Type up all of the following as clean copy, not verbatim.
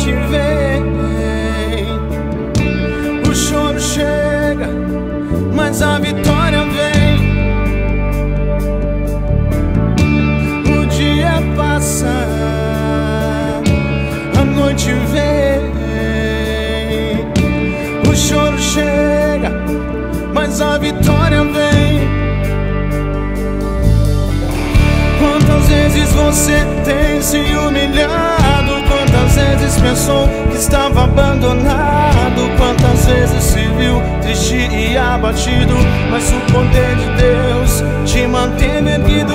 noite vem, o choro chega, mas a vitória vem. O dia passa, a noite vem, o choro chega, mas a vitória vem. Quantas vezes você tem se humilhado? Quantas vezes pensou que estava abandonado? Quantas vezes se viu triste e abatido, mas o poder de Deus te manteve erguido?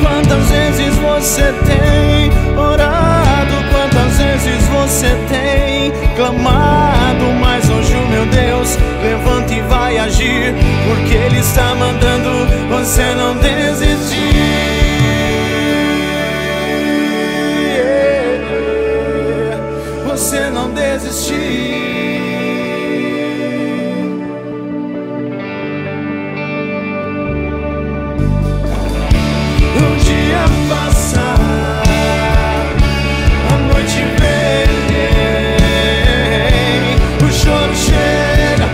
Quantas vezes você tem orado? Quantas vezes você tem clamado? Mas hoje o meu Deus levanta e vai agir, porque Ele está mandando você não desistir. Você não desistir. O dia passa, a noite vem, o choro chega,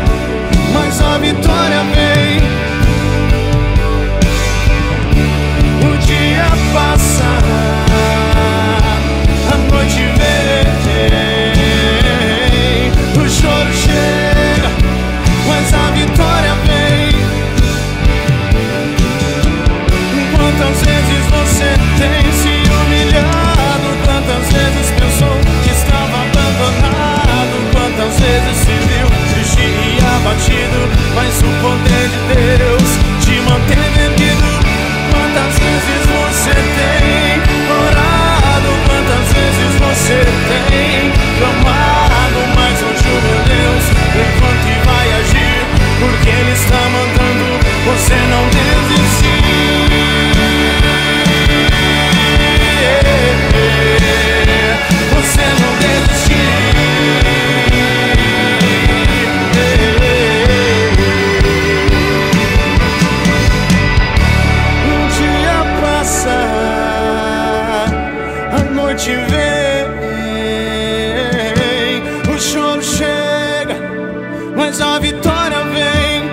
mas a vitória vem. O dia passa, a noite vem, o choro chega, mas a vitória vem. Quantas vezes você tem se humilhado? Quantas vezes pensou que estava abandonado? Quantas vezes se viu triste e abatido, mas o poder de Deus te manteve erguido? Quantas vezes você tem orado? Quantas vezes você tem clamado? Mas hoje o meu Deus levanta e vai agir, porque Ele está mandando você não desistir. Você não desistir. O dia passa, a noite vem, o choro chega, mas a vitória vem.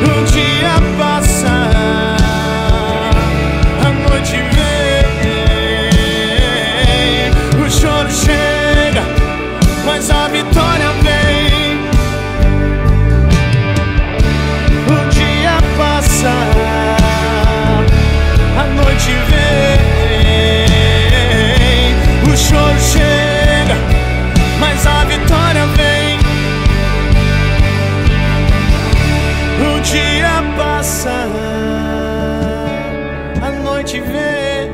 O dia passa, a noite vem, o choro chega, mas a vitória vem. O dia passa, a noite vem, o choro chega, mas a vitória vem. O dia passa, a noite vem,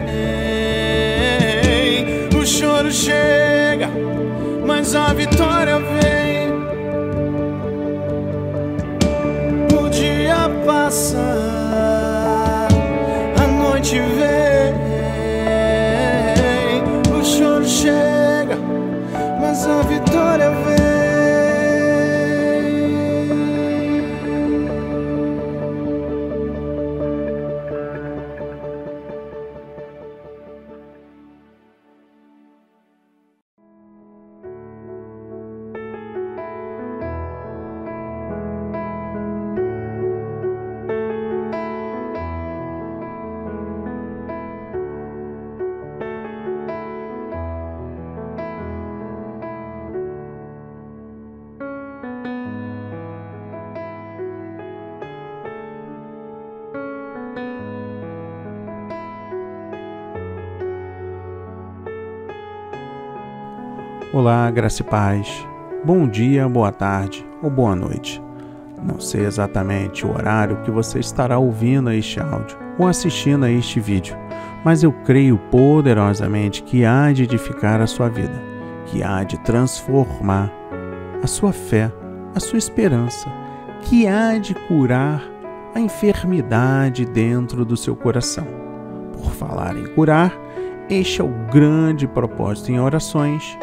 o choro chega, mas a vitória vem. O dia passa, a noite vem, o choro chega, mas a vitória vem. Olá, graça e paz. Bom dia, boa tarde ou boa noite. Não sei exatamente o horário que você estará ouvindo este áudio ou assistindo a este vídeo, mas eu creio poderosamente que há de edificar a sua vida, que há de transformar a sua fé, a sua esperança, que há de curar a enfermidade dentro do seu coração. Por falar em curar, este é o grande propósito em orações,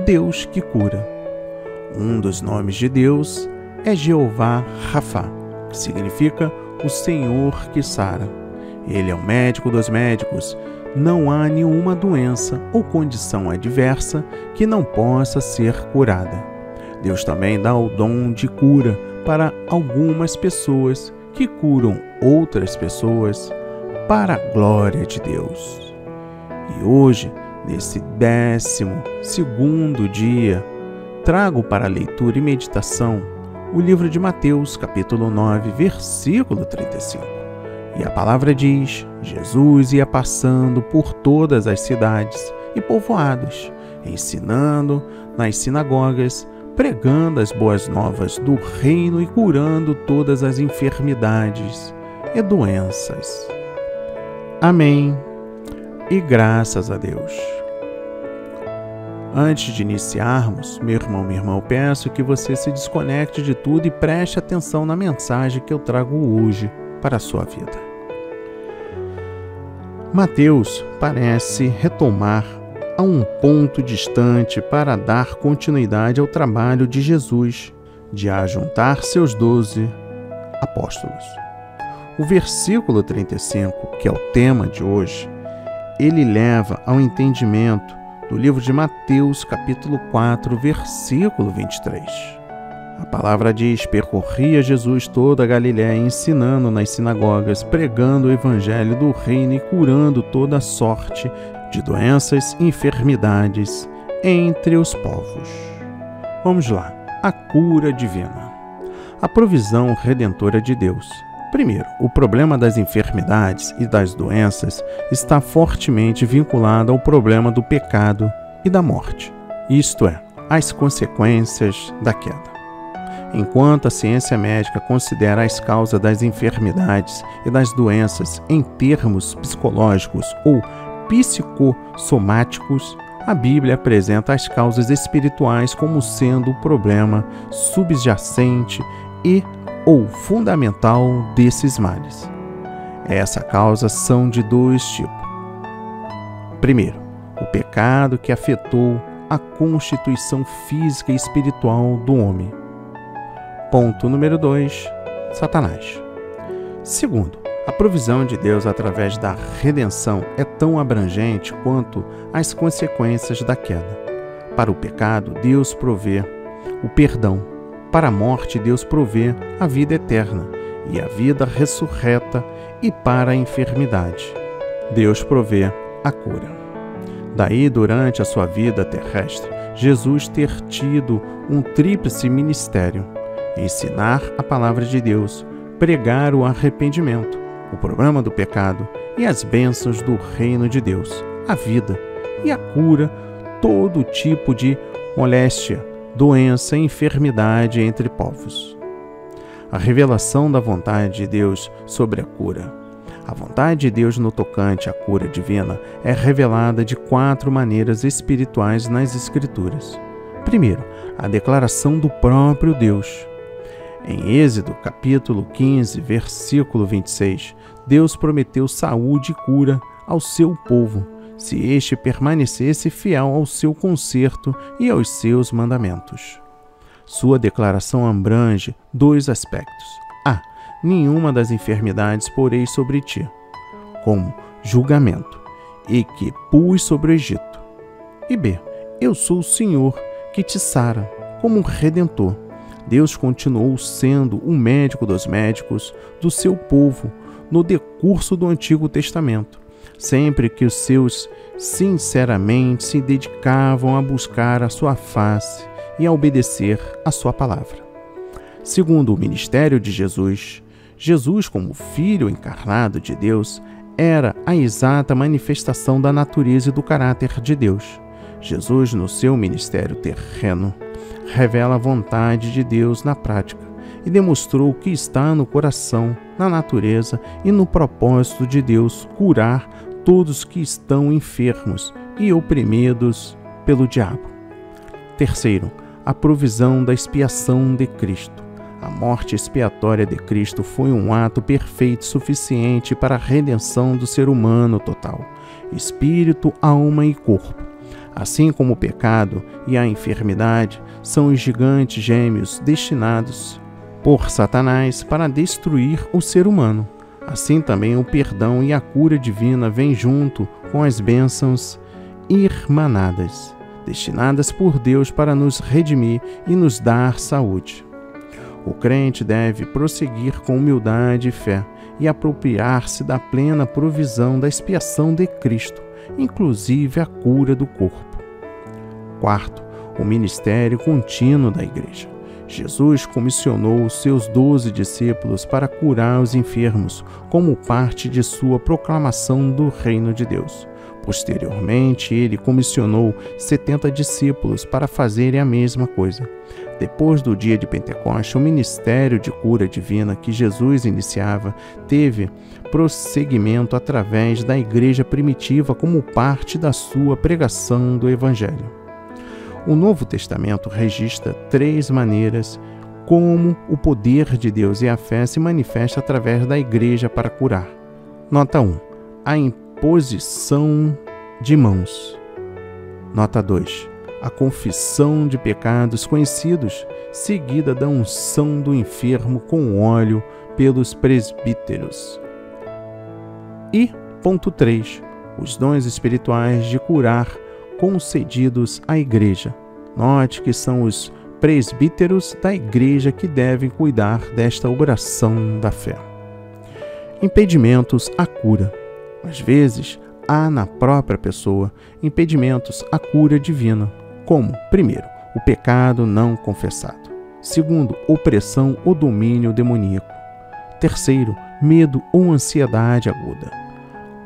Deus que cura. Um dos nomes de Deus é Jeová Rafa, que significa o Senhor que sara. Ele é o médico dos médicos, não há nenhuma doença ou condição adversa que não possa ser curada. Deus também dá o dom de cura para algumas pessoas que curam outras pessoas para a glória de Deus. E hoje, nesse 12º dia, trago para leitura e meditação o livro de Mateus, capítulo 9, versículo 35. E a palavra diz: Jesus ia passando por todas as cidades e povoados, ensinando nas sinagogas, pregando as boas novas do reino e curando todas as enfermidades e doenças. Amém. E graças a Deus. Antes de iniciarmos, meu irmão, minha irmã, eu peço que você se desconecte de tudo e preste atenção na mensagem que eu trago hoje para a sua vida. Mateus parece retomar a um ponto distante para dar continuidade ao trabalho de Jesus de ajuntar seus 12 apóstolos. O versículo 35, que é o tema de hoje, ele leva ao entendimento do livro de Mateus, capítulo 4, versículo 23. A palavra diz: percorria Jesus toda a Galiléia, ensinando nas sinagogas, pregando o evangelho do reino e curando toda sorte de doenças e enfermidades entre os povos. Vamos lá. A cura divina. A provisão redentora de Deus. Primeiro, o problema das enfermidades e das doenças está fortemente vinculado ao problema do pecado e da morte, isto é, as consequências da queda. Enquanto a ciência médica considera as causas das enfermidades e das doenças em termos psicológicos ou psicossomáticos, a Bíblia apresenta as causas espirituais como sendo o problema subjacente e ou fundamental desses males. Essa causa são de dois tipos. Primeiro, o pecado que afetou a constituição física e espiritual do homem. Ponto número 2, Satanás. Segundo, a provisão de Deus através da redenção é tão abrangente quanto as consequências da queda. Para o pecado, Deus provê o perdão. Para a morte, Deus provê a vida eterna e a vida ressurreta, e para a enfermidade, Deus provê a cura. Daí, durante a sua vida terrestre, Jesus ter tido um tríplice ministério: ensinar a palavra de Deus, pregar o arrependimento, o problema do pecado e as bênçãos do reino de Deus, a vida e a cura, todo tipo de moléstia, doença e enfermidade entre povos. A revelação da vontade de Deus sobre a cura. A vontade de Deus no tocante à cura divina é revelada de 4 maneiras espirituais nas Escrituras. Primeiro, a declaração do próprio Deus. Em Êxodo, capítulo 15, versículo 26, Deus prometeu saúde e cura ao seu povo, se este permanecesse fiel ao seu concerto e aos seus mandamentos. Sua declaração abrange 2 aspectos. A. Nenhuma das enfermidades porei sobre ti, como julgamento, e que pus sobre o Egito. E B. Eu sou o Senhor que te sara, como um redentor. Deus continuou sendo o médico dos médicos do seu povo no decurso do Antigo Testamento, sempre que os seus sinceramente se dedicavam a buscar a sua face e a obedecer a sua palavra. Segundo o ministério de Jesus, Jesus, como Filho encarnado de Deus, era a exata manifestação da natureza e do caráter de Deus. Jesus, no seu ministério terreno, revela a vontade de Deus na prática e demonstrou que está no coração, na natureza e no propósito de Deus curar todos que estão enfermos e oprimidos pelo diabo. Terceiro, a provisão da expiação de Cristo. A morte expiatória de Cristo foi um ato perfeito suficiente para a redenção do ser humano total, espírito, alma e corpo. Assim como o pecado e a enfermidade são os gigantes gêmeos destinados por Satanás para destruir o ser humano, Assim também o perdão e a cura divina vêm junto com as bênçãos irmanadas, destinadas por Deus para nos redimir e nos dar saúde. O crente deve prosseguir com humildade e fé e apropriar-se da plena provisão da expiação de Cristo, inclusive a cura do corpo. Quarto, o ministério contínuo da Igreja. Jesus comissionou os seus 12 discípulos para curar os enfermos, como parte de sua proclamação do reino de Deus. Posteriormente, ele comissionou 70 discípulos para fazerem a mesma coisa. Depois do dia de Pentecostes, o ministério de cura divina que Jesus iniciava teve prosseguimento através da igreja primitiva como parte da sua pregação do Evangelho. O Novo Testamento registra 3 maneiras como o poder de Deus e a fé se manifesta através da igreja para curar. Nota 1. A imposição de mãos. Nota 2. A confissão de pecados conhecidos, seguida da unção do enfermo com óleo pelos presbíteros. E ponto 3. Os dons espirituais de curar concedidos à igreja. Note que são os presbíteros da igreja que devem cuidar desta oração da fé. Impedimentos à cura. Às vezes, há na própria pessoa impedimentos à cura divina, como, primeiro, o pecado não confessado. Segundo, opressão ou domínio demoníaco. Terceiro, medo ou ansiedade aguda.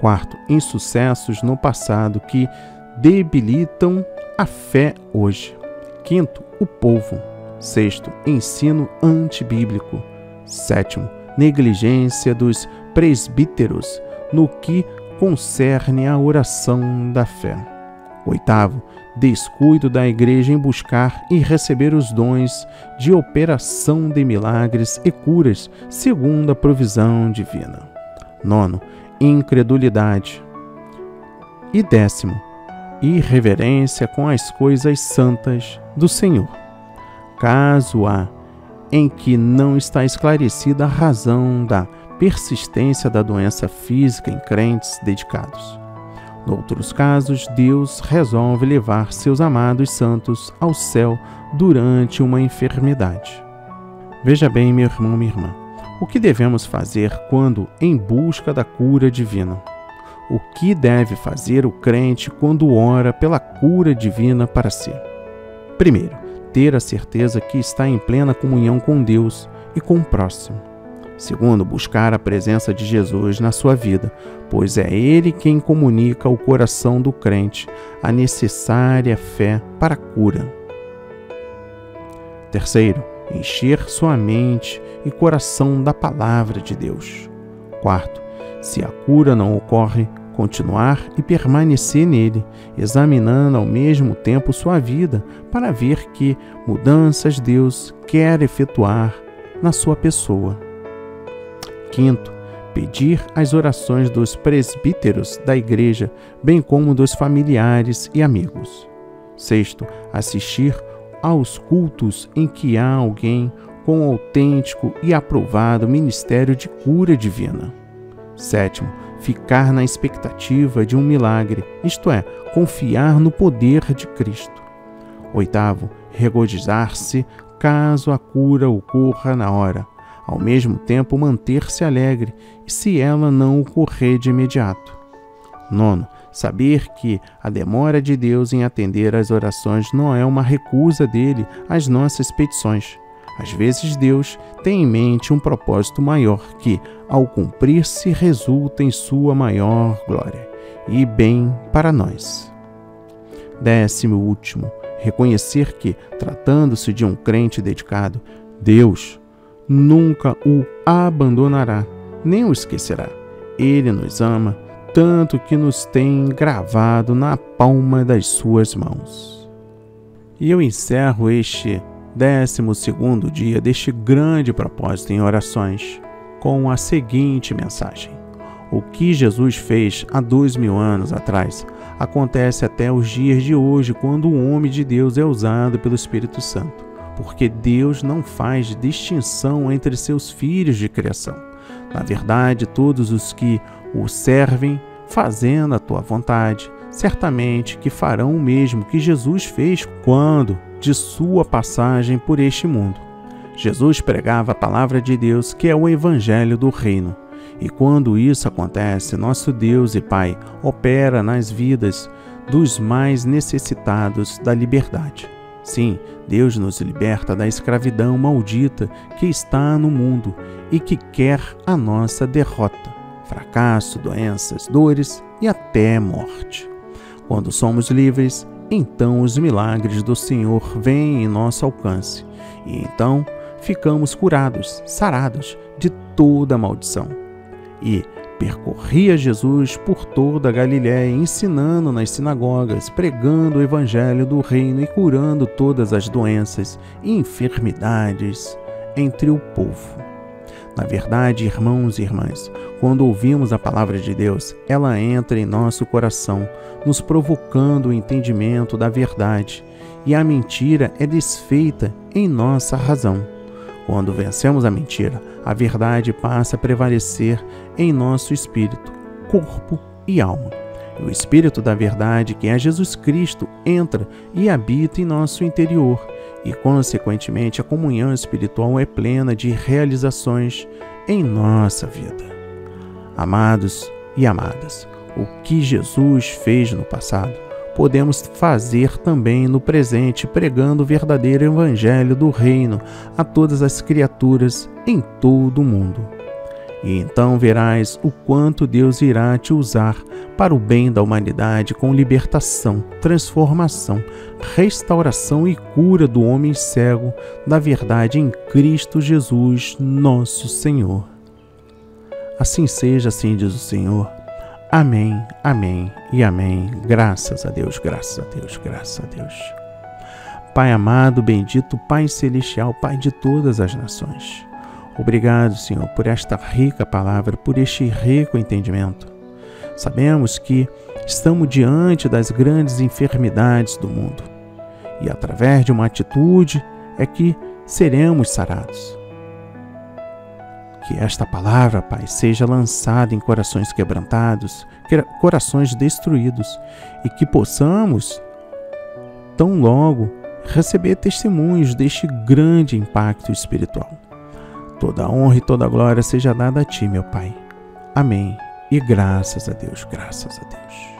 Quarto, insucessos no passado que debilitam a fé hoje. Quinto, o povo. Sexto, ensino antibíblico. Sétimo, negligência dos presbíteros no que concerne à oração da fé. Oitavo, descuido da igreja em buscar e receber os dons de operação de milagres e curas segundo a provisão divina. Nono, incredulidade. E décimo, irreverência com as coisas santas do Senhor, caso há em que não está esclarecida a razão da persistência da doença física em crentes dedicados. Noutros casos, Deus resolve levar seus amados santos ao céu durante uma enfermidade. Veja bem, meu irmão, minha irmã, o que devemos fazer quando em busca da cura divina? O que deve fazer o crente quando ora pela cura divina para si? Primeiro, ter a certeza que está em plena comunhão com Deus e com o próximo. Segundo, buscar a presença de Jesus na sua vida, pois é Ele quem comunica ao coração do crente a necessária fé para a cura. Terceiro, encher sua mente e coração da palavra de Deus. Quarto, se a cura não ocorre, continuar e permanecer nele, examinando ao mesmo tempo sua vida para ver que mudanças Deus quer efetuar na sua pessoa. Quinto, pedir as orações dos presbíteros da igreja, bem como dos familiares e amigos. Sexto, assistir aos cultos em que há alguém com autêntico e aprovado ministério de cura divina. Sétimo, ficar na expectativa de um milagre, isto é, confiar no poder de Cristo. Oitavo, regozijar-se caso a cura ocorra na hora, ao mesmo tempo manter-se alegre se ela não ocorrer de imediato. Nono, saber que a demora de Deus em atender às orações não é uma recusa dele às nossas petições. Às vezes Deus tem em mente um propósito maior que, ao cumprir-se, resulta em sua maior glória e bem para nós. Décimo e último, reconhecer que, tratando-se de um crente dedicado, Deus nunca o abandonará, nem o esquecerá. Ele nos ama, tanto que nos tem gravado na palma das suas mãos. E eu encerro este 12º dia deste grande propósito em orações com a seguinte mensagem: o que Jesus fez há 2000 anos atrás acontece até os dias de hoje, quando o homem de Deus é usado pelo Espírito Santo, porque Deus não faz distinção entre seus filhos de criação. Na verdade, todos os que o servem, fazendo a tua vontade, certamente que farão o mesmo que Jesus fez quando de sua passagem por este mundo. Jesus pregava a palavra de Deus, que é o Evangelho do Reino. E quando isso acontece, nosso Deus e Pai opera nas vidas dos mais necessitados da liberdade. Sim, Deus nos liberta da escravidão maldita que está no mundo e que quer a nossa derrota, fracasso, doenças, dores e até morte. Quando somos livres, então os milagres do Senhor vêm em nosso alcance e então ficamos curados, sarados de toda maldição. E percorria Jesus por toda a Galiléia, ensinando nas sinagogas, pregando o evangelho do reino e curando todas as doenças e enfermidades entre o povo. Na verdade, irmãos e irmãs, quando ouvimos a palavra de Deus, ela entra em nosso coração, nos provocando o entendimento da verdade, e a mentira é desfeita em nossa razão. Quando vencemos a mentira, a verdade passa a prevalecer em nosso espírito, corpo e alma. E o Espírito da verdade, que é Jesus Cristo, entra e habita em nosso interior, e, consequentemente, a comunhão espiritual é plena de realizações em nossa vida. Amados e amadas, o que Jesus fez no passado, podemos fazer também no presente, pregando o verdadeiro evangelho do reino a todas as criaturas em todo o mundo. E então verás o quanto Deus irá te usar para o bem da humanidade com libertação, transformação, restauração e cura do homem cego da verdade em Cristo Jesus, nosso Senhor. Assim seja, assim diz o Senhor. Amém, amém e amém. Graças a Deus, graças a Deus, graças a Deus. Pai amado, bendito, Pai celestial, Pai de todas as nações. Obrigado, Senhor, por esta rica palavra, por este rico entendimento. Sabemos que estamos diante das grandes enfermidades do mundo e através de uma atitude é que seremos sarados. Que esta palavra, Pai, seja lançada em corações quebrantados, corações destruídos, e que possamos, tão logo, receber testemunhos deste grande impacto espiritual. Toda a honra e toda a glória seja dada a Ti, meu Pai. Amém. E graças a Deus, graças a Deus.